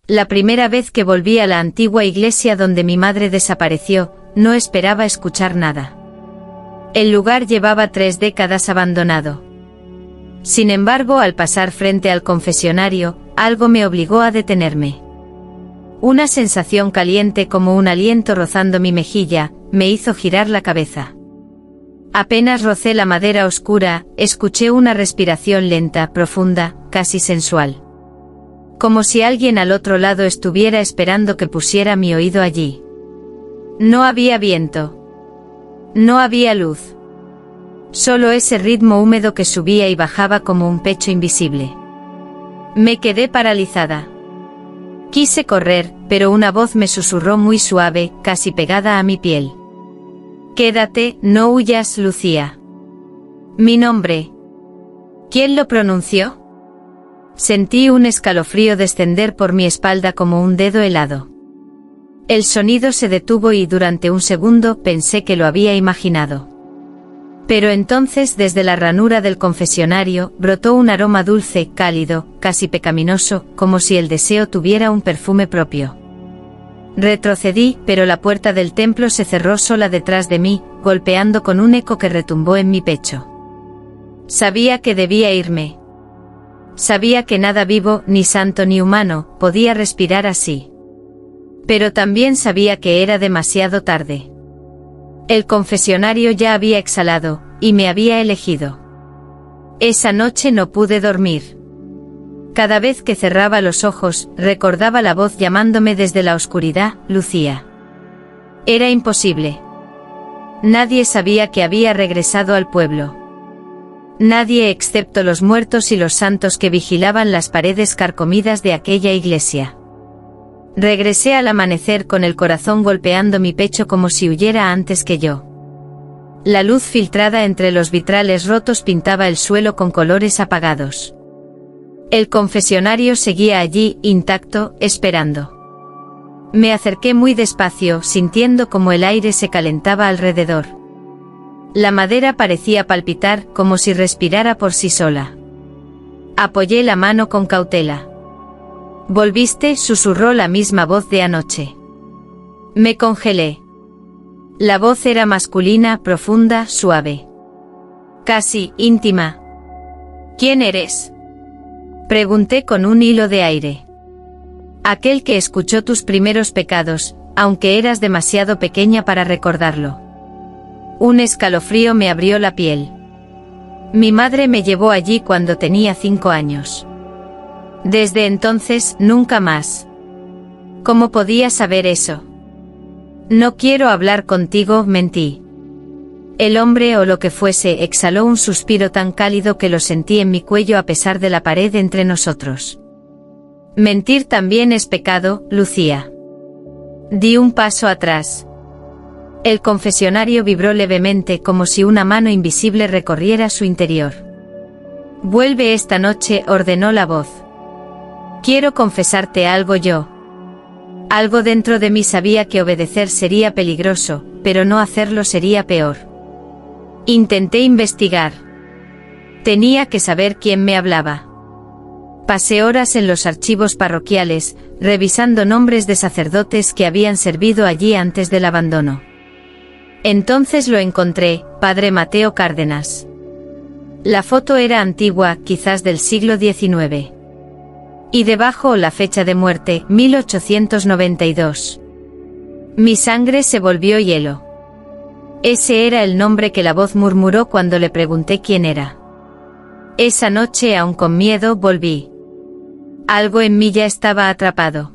La primera vez que volví a la antigua iglesia donde mi madre desapareció, no esperaba escuchar nada. El lugar llevaba 3 décadas abandonado. Sin embargo, al pasar frente al confesionario, algo me obligó a detenerme. Una sensación caliente como un aliento rozando mi mejilla, me hizo girar la cabeza. Apenas rocé la madera oscura, escuché una respiración lenta, profunda, casi sensual. Como si alguien al otro lado estuviera esperando que pusiera mi oído allí. No había viento. No había luz. Solo ese ritmo húmedo que subía y bajaba como un pecho invisible. Me quedé paralizada. Quise correr, pero una voz me susurró muy suave, casi pegada a mi piel. Quédate, no huyas, Lucía. Mi nombre. ¿Quién lo pronunció? Sentí un escalofrío descender por mi espalda como un dedo helado. El sonido se detuvo y durante un segundo pensé que lo había imaginado. Pero entonces desde la ranura del confesionario brotó un aroma dulce, cálido, casi pecaminoso, como si el deseo tuviera un perfume propio. Retrocedí, pero la puerta del templo se cerró sola detrás de mí, golpeando con un eco que retumbó en mi pecho. Sabía que debía irme. Sabía que nada vivo, ni santo ni humano, podía respirar así. Pero también sabía que era demasiado tarde. El confesionario ya había exhalado, y me había elegido. Esa noche no pude dormir. Cada vez que cerraba los ojos, recordaba la voz llamándome desde la oscuridad, Lucía. Era imposible. Nadie sabía que había regresado al pueblo. Nadie excepto los muertos y los santos que vigilaban las paredes carcomidas de aquella iglesia. Regresé al amanecer con el corazón golpeando mi pecho como si huyera antes que yo. La luz filtrada entre los vitrales rotos pintaba el suelo con colores apagados. El confesionario seguía allí, intacto, esperando. Me acerqué muy despacio, sintiendo como el aire se calentaba alrededor. La madera parecía palpitar, como si respirara por sí sola. Apoyé la mano con cautela. «Volviste», susurró la misma voz de anoche. Me congelé. La voz era masculina, profunda, suave. Casi íntima. «¿Quién eres?», pregunté con un hilo de aire. «Aquel que escuchó tus primeros pecados, aunque eras demasiado pequeña para recordarlo». Un escalofrío me abrió la piel. Mi madre me llevó allí cuando tenía 5 años. Desde entonces, nunca más. ¿Cómo podía saber eso? No quiero hablar contigo, mentí. El hombre o lo que fuese exhaló un suspiro tan cálido que lo sentí en mi cuello a pesar de la pared entre nosotros. Mentir también es pecado, Lucía. Di un paso atrás. El confesionario vibró levemente como si una mano invisible recorriera su interior. Vuelve esta noche, ordenó la voz. Quiero confesarte algo yo. Algo dentro de mí sabía que obedecer sería peligroso, pero no hacerlo sería peor. Intenté investigar. Tenía que saber quién me hablaba. Pasé horas en los archivos parroquiales, revisando nombres de sacerdotes que habían servido allí antes del abandono. Entonces lo encontré, Padre Mateo Cárdenas. La foto era antigua, quizás del siglo XIX. Y debajo la fecha de muerte, 1892. Mi sangre se volvió hielo. Ese era el nombre que la voz murmuró cuando le pregunté quién era. Esa noche, aún con miedo, volví. Algo en mí ya estaba atrapado.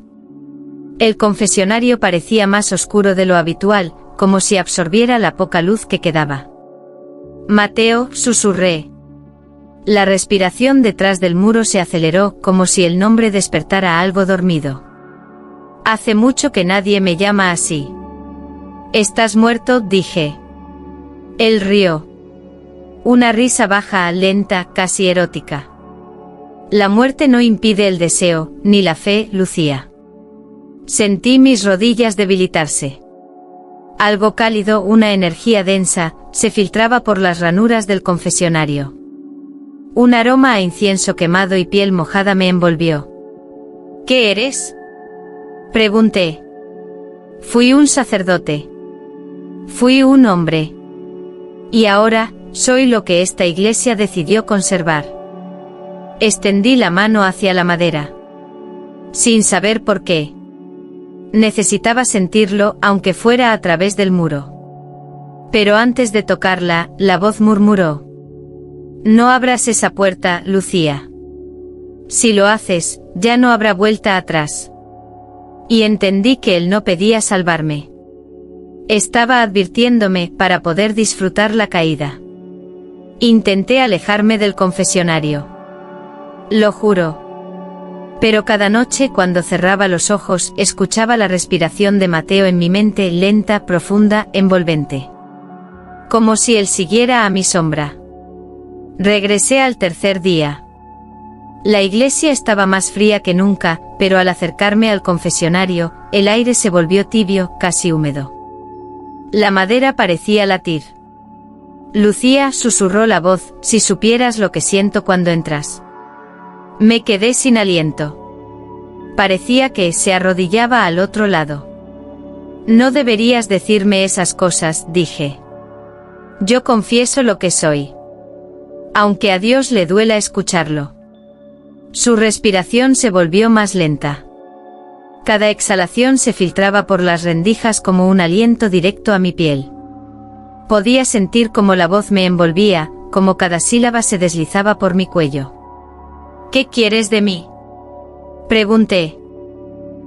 El confesionario parecía más oscuro de lo habitual, como si absorbiera la poca luz que quedaba. Mateo, susurré. La respiración detrás del muro se aceleró, como si el nombre despertara algo dormido. Hace mucho que nadie me llama así. «¿Estás muerto?», dije. Él rió. Una risa baja, lenta, casi erótica. La muerte no impide el deseo, ni la fe, Lucía. Sentí mis rodillas debilitarse. Algo cálido, una energía densa, se filtraba por las ranuras del confesionario. Un aroma a incienso quemado y piel mojada me envolvió. «¿Qué eres?», Pregunté. Fui un sacerdote. Fui un hombre. Y ahora, soy lo que esta iglesia decidió conservar. Extendí la mano hacia la madera. Sin saber por qué. Necesitaba sentirlo, aunque fuera a través del muro. Pero antes de tocarla, la voz murmuró. No abras esa puerta, Lucía. Si lo haces, ya no habrá vuelta atrás. Y entendí que él no pedía salvarme. Estaba advirtiéndome para poder disfrutar la caída. Intenté alejarme del confesionario. Lo juro. Pero cada noche cuando cerraba los ojos escuchaba la respiración de Mateo en mi mente, lenta, profunda, envolvente. Como si él siguiera a mi sombra. Regresé al tercer día. La iglesia estaba más fría que nunca, pero al acercarme al confesionario, el aire se volvió tibio, casi húmedo. La madera parecía latir. Lucía, susurró la voz, si supieras lo que siento cuando entras. Me quedé sin aliento. Parecía que se arrodillaba al otro lado. No deberías decirme esas cosas, dije. Yo confieso lo que soy. Aunque a Dios le duela escucharlo. Su respiración se volvió más lenta. Cada exhalación se filtraba por las rendijas como un aliento directo a mi piel. Podía sentir cómo la voz me envolvía, como cada sílaba se deslizaba por mi cuello. ¿Qué quieres de mí? Pregunté.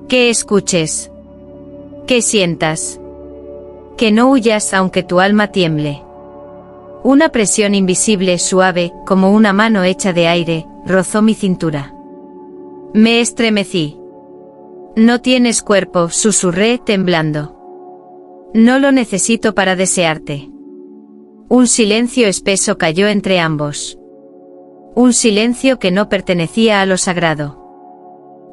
Que escuches. Que sientas. Que no huyas aunque tu alma tiemble. Una presión invisible, suave, como una mano hecha de aire, rozó mi cintura. Me estremecí. No tienes cuerpo, susurré, temblando. No lo necesito para desearte. Un silencio espeso cayó entre ambos. Un silencio que no pertenecía a lo sagrado.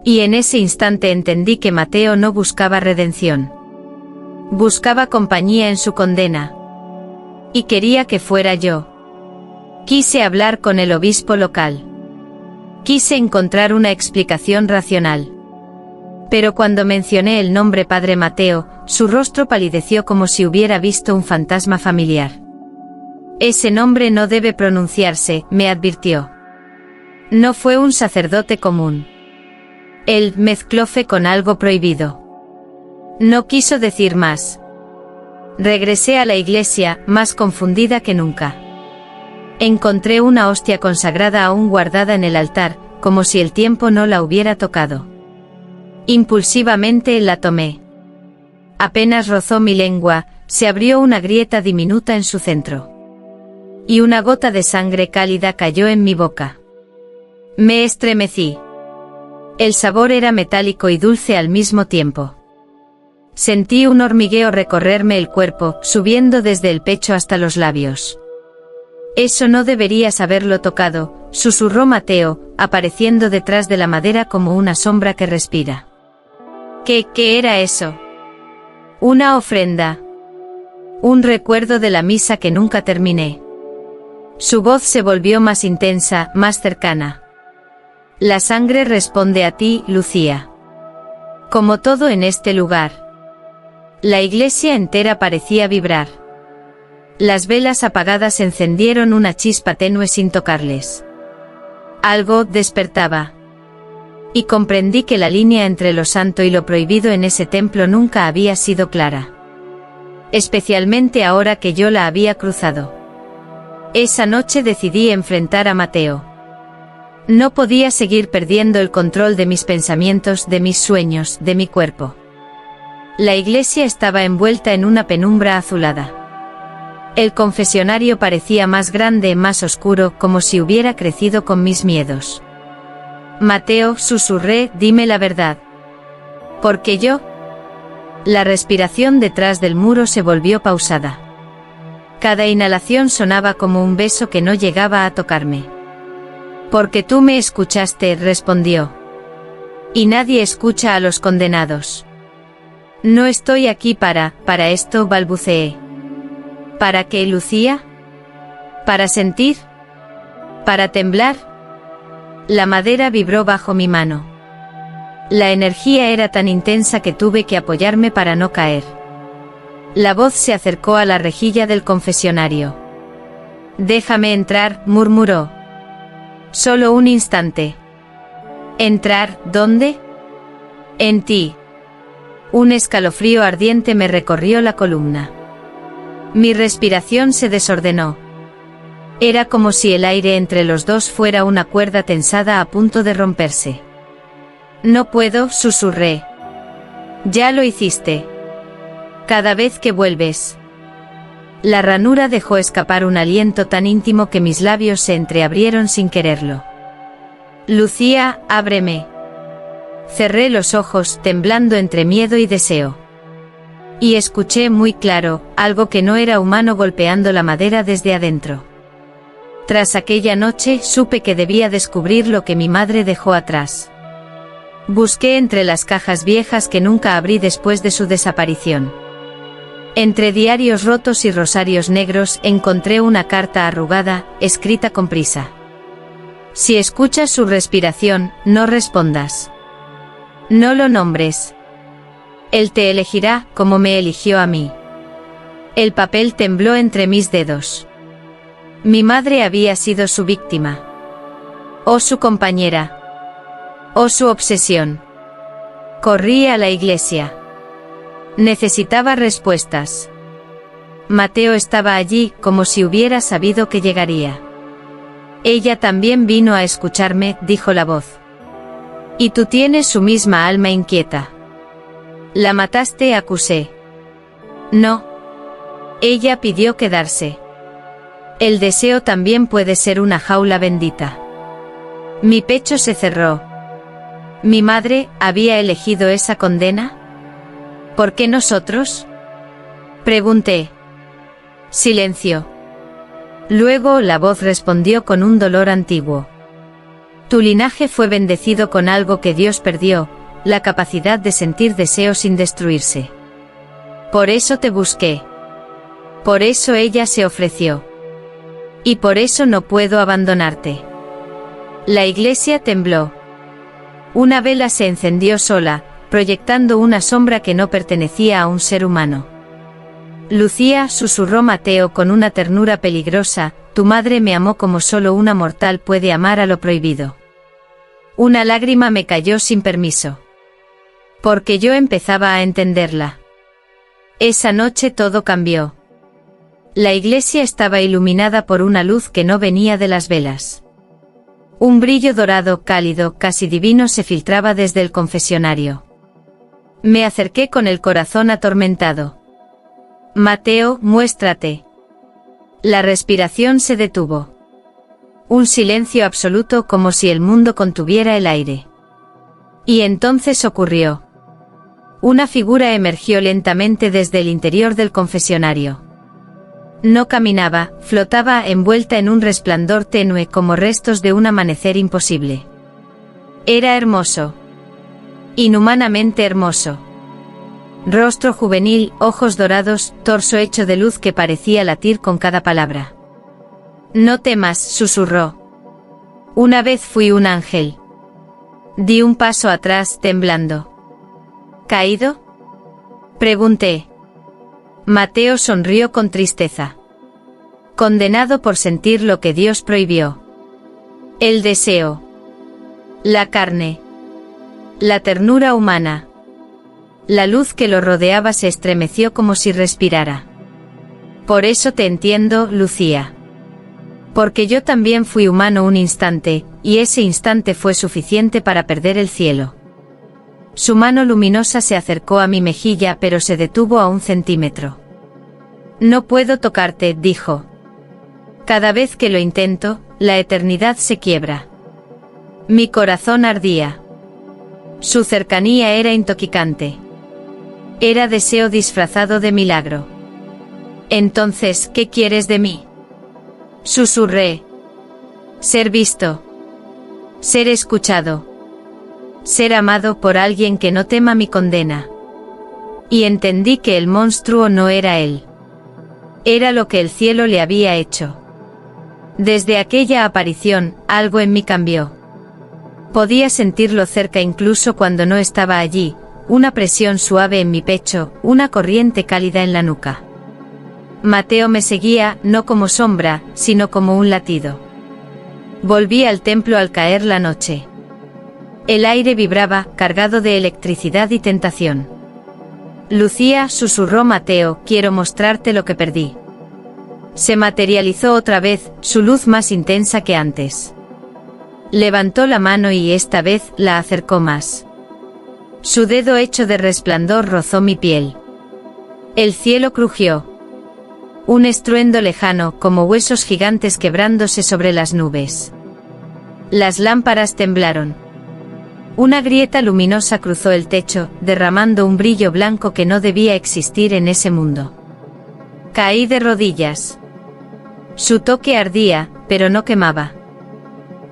Y en ese instante entendí que Mateo no buscaba redención. Buscaba compañía en su condena. Y quería que fuera yo. Quise hablar con el obispo local. Quise encontrar una explicación racional. Pero cuando mencioné el nombre Padre Mateo, su rostro palideció como si hubiera visto un fantasma familiar. Ese nombre no debe pronunciarse, me advirtió. No fue un sacerdote común. Él mezcló fe con algo prohibido. No quiso decir más. Regresé a la iglesia, más confundida que nunca. Encontré una hostia consagrada aún guardada en el altar, como si el tiempo no la hubiera tocado. Impulsivamente la tomé. Apenas rozó mi lengua, se abrió una grieta diminuta en su centro. Y una gota de sangre cálida cayó en mi boca. Me estremecí. El sabor era metálico y dulce al mismo tiempo. Sentí un hormigueo recorrerme el cuerpo, subiendo desde el pecho hasta los labios. Eso no deberías haberlo tocado, susurró Mateo, apareciendo detrás de la madera como una sombra que respira. ¿Qué era eso? Una ofrenda. Un recuerdo de la misa que nunca terminé. Su voz se volvió más intensa, más cercana. La sangre responde a ti, Lucía. Como todo en este lugar. La iglesia entera parecía vibrar. Las velas apagadas encendieron una chispa tenue sin tocarles. Algo despertaba. Y comprendí que la línea entre lo santo y lo prohibido en ese templo nunca había sido clara. Especialmente ahora que yo la había cruzado. Esa noche decidí enfrentar a Mateo. No podía seguir perdiendo el control de mis pensamientos, de mis sueños, de mi cuerpo. La iglesia estaba envuelta en una penumbra azulada. El confesionario parecía más grande, más oscuro, como si hubiera crecido con mis miedos. Mateo, susurré, dime la verdad. ¿Porque yo? La respiración detrás del muro se volvió pausada. Cada inhalación sonaba como un beso que no llegaba a tocarme. Porque tú me escuchaste, respondió. Y nadie escucha a los condenados. No estoy aquí para esto, balbuceé. ¿Para qué, Lucía? ¿Para sentir? ¿Para temblar? La madera vibró bajo mi mano. La energía era tan intensa que tuve que apoyarme para no caer. La voz se acercó a la rejilla del confesionario. «Déjame entrar», murmuró. «Solo un instante». «¿Entrar? ¿Dónde?» «En ti». Un escalofrío ardiente me recorrió la columna. Mi respiración se desordenó. Era como si el aire entre los dos fuera una cuerda tensada a punto de romperse. «No puedo», susurré. «Ya lo hiciste. Cada vez que vuelves». La ranura dejó escapar un aliento tan íntimo que mis labios se entreabrieron sin quererlo. «Lucía, ábreme». Cerré los ojos, temblando entre miedo y deseo. Y escuché muy claro, algo que no era humano golpeando la madera desde adentro. Tras aquella noche, supe que debía descubrir lo que mi madre dejó atrás. Busqué entre las cajas viejas que nunca abrí después de su desaparición. Entre diarios rotos y rosarios negros encontré una carta arrugada, escrita con prisa. «Si escuchas su respiración, no respondas. No lo nombres. Él te elegirá como me eligió a mí». El papel tembló entre mis dedos. Mi madre había sido su víctima. O su compañera. O su obsesión. Corrí a la iglesia. Necesitaba respuestas. Mateo estaba allí, como si hubiera sabido que llegaría. «Ella también vino a escucharme», dijo la voz. «Y tú tienes su misma alma inquieta». «La mataste», acusé. «No. Ella pidió quedarse». El deseo también puede ser una jaula bendita. Mi pecho se cerró. ¿Mi madre había elegido esa condena? ¿Por qué nosotros?, pregunté. Silencio. Luego la voz respondió con un dolor antiguo. Tu linaje fue bendecido con algo que Dios perdió, la capacidad de sentir deseo sin destruirse. Por eso te busqué. Por eso ella se ofreció. Y por eso no puedo abandonarte. La iglesia tembló. Una vela se encendió sola, proyectando una sombra que no pertenecía a un ser humano. «Lucía», susurró Mateo con una ternura peligrosa, «tu madre me amó como solo una mortal puede amar a lo prohibido». Una lágrima me cayó sin permiso. Porque yo empezaba a entenderla. Esa noche todo cambió. La iglesia estaba iluminada por una luz que no venía de las velas. Un brillo dorado, cálido, casi divino se filtraba desde el confesionario. Me acerqué con el corazón atormentado. «Mateo, muéstrate». La respiración se detuvo. Un silencio absoluto, como si el mundo contuviera el aire. Y entonces ocurrió. Una figura emergió lentamente desde el interior del confesionario. No caminaba, flotaba envuelta en un resplandor tenue como restos de un amanecer imposible. Era hermoso. Inhumanamente hermoso. Rostro juvenil, ojos dorados, torso hecho de luz que parecía latir con cada palabra. «No temas», susurró. «Una vez fui un ángel». Di un paso atrás, temblando. «¿Caído?», pregunté. Mateo sonrió con tristeza. «Condenado por sentir lo que Dios prohibió. El deseo. La carne. La ternura humana». La luz que lo rodeaba se estremeció como si respirara. «Por eso te entiendo, Lucía. Porque yo también fui humano un instante, y ese instante fue suficiente para perder el cielo». Su mano luminosa se acercó a mi mejilla pero se detuvo a 1 centímetro. «No puedo tocarte», dijo. «Cada vez que lo intento, la eternidad se quiebra». Mi corazón ardía. Su cercanía era intoxicante. Era deseo disfrazado de milagro. «Entonces, ¿qué quieres de mí?», susurré. «Ser visto. Ser escuchado. Ser amado por alguien que no tema mi condena». Y entendí que el monstruo no era él. Era lo que el cielo le había hecho. Desde aquella aparición, algo en mí cambió. Podía sentirlo cerca incluso cuando no estaba allí, una presión suave en mi pecho, una corriente cálida en la nuca. Mateo me seguía, no como sombra, sino como un latido. Volví al templo al caer la noche. El aire vibraba, cargado de electricidad y tentación. Lucía, susurró Mateo, quiero mostrarte lo que perdí. Se materializó otra vez, su luz más intensa que antes. Levantó la mano y esta vez la acercó más. Su dedo hecho de resplandor rozó mi piel. El cielo crujió. Un estruendo lejano, como huesos gigantes quebrándose sobre las nubes. Las lámparas temblaron. Una grieta luminosa cruzó el techo, derramando un brillo blanco que no debía existir en ese mundo. Caí de rodillas. Su toque ardía, pero no quemaba.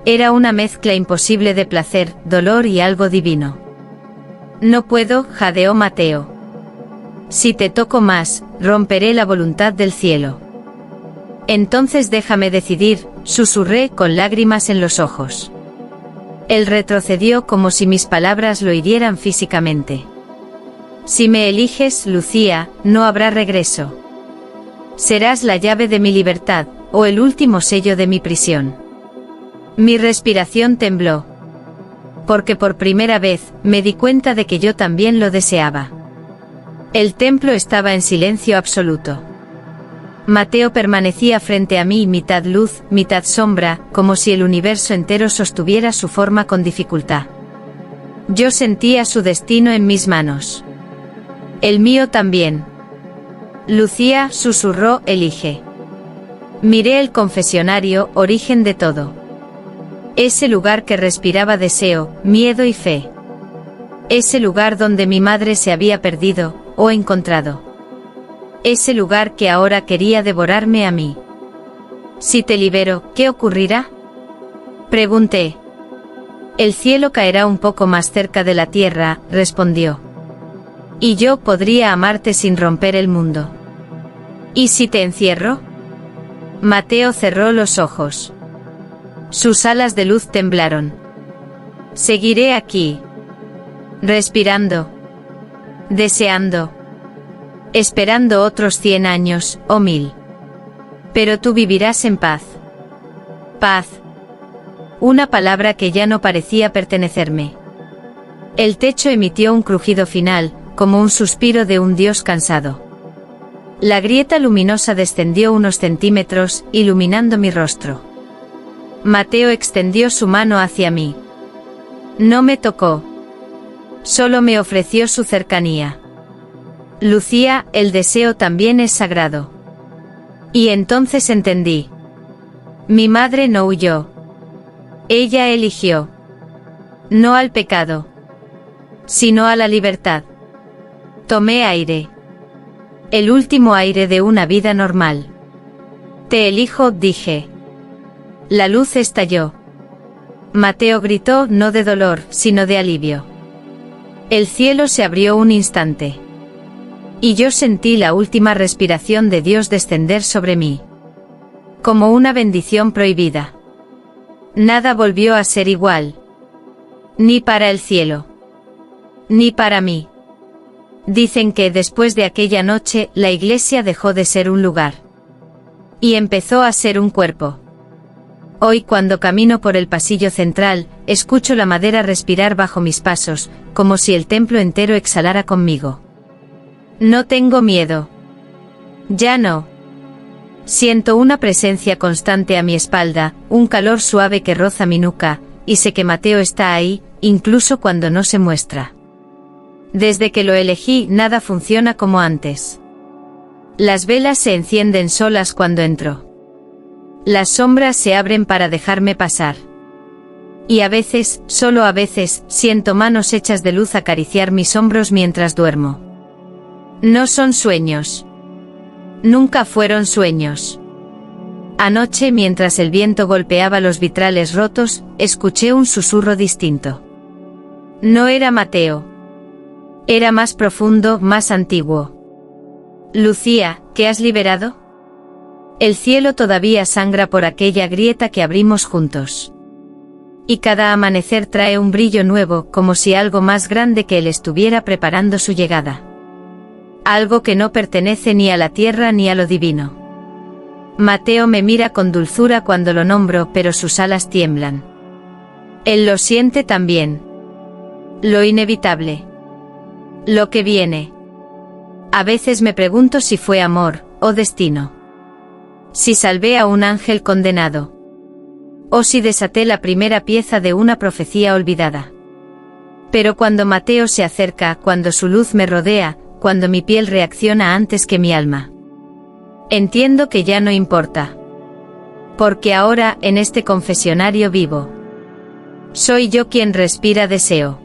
Era una mezcla imposible de placer, dolor y algo divino. No puedo, jadeó Mateo. Si te toco más, romperé la voluntad del cielo. Entonces déjame decidir, susurré con lágrimas en los ojos. Él retrocedió como si mis palabras lo hirieran físicamente. Si me eliges, Lucía, no habrá regreso. Serás la llave de mi libertad, o el último sello de mi prisión. Mi respiración tembló. Porque por primera vez, me di cuenta de que yo también lo deseaba. El templo estaba en silencio absoluto. Mateo permanecía frente a mí, mitad luz, mitad sombra, como si el universo entero sostuviera su forma con dificultad. Yo sentía su destino en mis manos. El mío también. Lucía, susurró, elige. Miré el confesionario, origen de todo. Ese lugar que respiraba deseo, miedo y fe. Ese lugar donde mi madre se había perdido, o encontrado. Ese lugar que ahora quería devorarme a mí. Si te libero, ¿qué ocurrirá? Pregunté. El cielo caerá un poco más cerca de la tierra, respondió. Y yo podría amarte sin romper el mundo. ¿Y si te encierro? Mateo cerró los ojos. Sus alas de luz temblaron. Seguiré aquí. Respirando. Deseando. Esperando otros 100 años, o 1000. Pero tú vivirás en paz. Paz. Una palabra que ya no parecía pertenecerme. El techo emitió un crujido final, como un suspiro de un dios cansado. La grieta luminosa descendió unos centímetros, iluminando mi rostro. Mateo extendió su mano hacia mí. No me tocó. Solo me ofreció su cercanía. Lucía, el deseo también es sagrado. Y entonces entendí. Mi madre no huyó. Ella eligió. No al pecado, sino a la libertad. Tomé aire. El último aire de una vida normal. Te elijo, dije. La luz estalló. Mateo gritó, no de dolor, sino de alivio. El cielo se abrió un instante. Y yo sentí la última respiración de Dios descender sobre mí. Como una bendición prohibida. Nada volvió a ser igual. Ni para el cielo. Ni para mí. Dicen que después de aquella noche, la iglesia dejó de ser un lugar. Y empezó a ser un cuerpo. Hoy cuando camino por el pasillo central, escucho la madera respirar bajo mis pasos, como si el templo entero exhalara conmigo. No tengo miedo. Ya no. Siento una presencia constante a mi espalda, un calor suave que roza mi nuca, y sé que Mateo está ahí, incluso cuando no se muestra. Desde que lo elegí, nada funciona como antes. Las velas se encienden solas cuando entro. Las sombras se abren para dejarme pasar. Y a veces, solo a veces, siento manos hechas de luz acariciar mis hombros mientras duermo. No son sueños. Nunca fueron sueños. Anoche, mientras el viento golpeaba los vitrales rotos, escuché un susurro distinto. No era Mateo. Era más profundo, más antiguo. Lucía, ¿qué has liberado? El cielo todavía sangra por aquella grieta que abrimos juntos. Y cada amanecer trae un brillo nuevo, como si algo más grande que él estuviera preparando su llegada. Algo que no pertenece ni a la tierra ni a lo divino. Mateo me mira con dulzura cuando lo nombro, pero sus alas tiemblan. Él lo siente también. Lo inevitable. Lo que viene. A veces me pregunto si fue amor, o destino. Si salvé a un ángel condenado. O si desaté la primera pieza de una profecía olvidada. Pero cuando Mateo se acerca, cuando su luz me rodea, cuando mi piel reacciona antes que mi alma. Entiendo que ya no importa. Porque ahora, en este confesionario vivo, soy yo quien respira deseo.